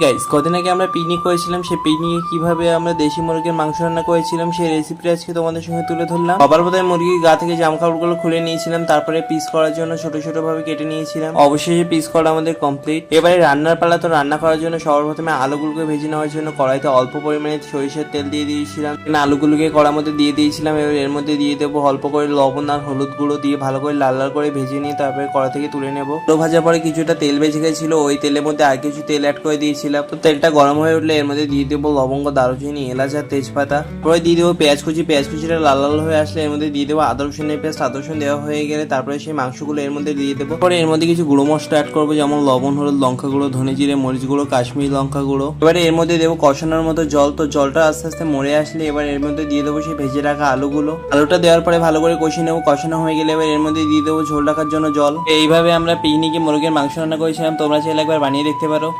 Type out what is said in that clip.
Guys, কদিন আগে আমরা পিকনিক করেছিলাম। সেই পিকনিকে কিভাবে আমরা দেশি মুরগির মাংস রান্না করেছিলাম সেই রেসিপিটা আজকে তোমাদের সঙ্গে তুলে ধরলাম। সবার প্রথমে মুরগির গা থেকে জামা কাপড়গুলো খুলে নিয়েছিলাম, তারপরে পিস করার জন্য ছোট ছোট ভাবে কেটে নিয়েছিলাম। অবশেষে পিস করা আমাদের কমপ্লিট। এবারে রান্নার পালা। তো রান্না করার জন্য সবার প্রথমে আলুগুলোকে ভেজে নেওয়ার জন্য কড়াইতে অল্প পরিমাণে সরিষার তেল দিয়ে দিয়েছিলাম। আলুগুলোকে কড়ার মধ্যে দিয়ে দিয়েছিলাম। এবার এর মধ্যে দিয়ে দেবো অল্প করে লবণ আর হলুদ গুঁড়ো দিয়ে ভালো করে লাল লাল করে ভেজে নিয়ে তারপরে কড়া থেকে তুলে নেবো। আলু ভাজার পরে কিছুটা তেল বেঁচে গেছিল, ওই তেলের মধ্যে আর কিছু তেল অ্যাড করে দিয়েছিলাম। তো তেলটা গরম হয়ে উঠলে এর মধ্যে দিয়ে দেবো লবঙ্গ, দারুচিনি, এলাচ আর তেজপাতা। পরে দিয়ে দেবো পেঁয়াজ কুচি। পেঁয়াজ কুচিটা লাল লাল হয়ে আসলে এর মধ্যে দিয়ে দেবো আদা রসুনের পেস্ট। আদা রসুন দেওয়া হয়ে গেলে তারপরে সেই মাংসগুলো এর মধ্যে দিয়ে দেবো। পরে এর মধ্যে কিছু গুঁড়ো মশলা অ্যাড করবো, যেমন লবণ, হলুদ, লঙ্কা গুঁড়ো, ধনে জিরে, মরিচ গুঁড়ো, কাশ্মীরি লঙ্কা গুঁড়ো। এবারে এর মধ্যে দেবো কষানোর মতো জল। তো জলটা আস্তে আস্তে মরে আসলে এবার এর মধ্যে দিয়ে দেবো সেই ভেজে রাখা আলুগুলো। আলুটা দেওয়ার পরে ভালো করে কষিয়ে নেবো। কষানো হয়ে গেলে এবার এর মধ্যে দিয়ে দেবো ঝোল রাখার জন্য জল। এইভাবে আমরা পিকনিকে মুরগির মাংস রান্না করেছিলাম। তোমরা চাইলে একবার বানিয়ে দেখতে পারো।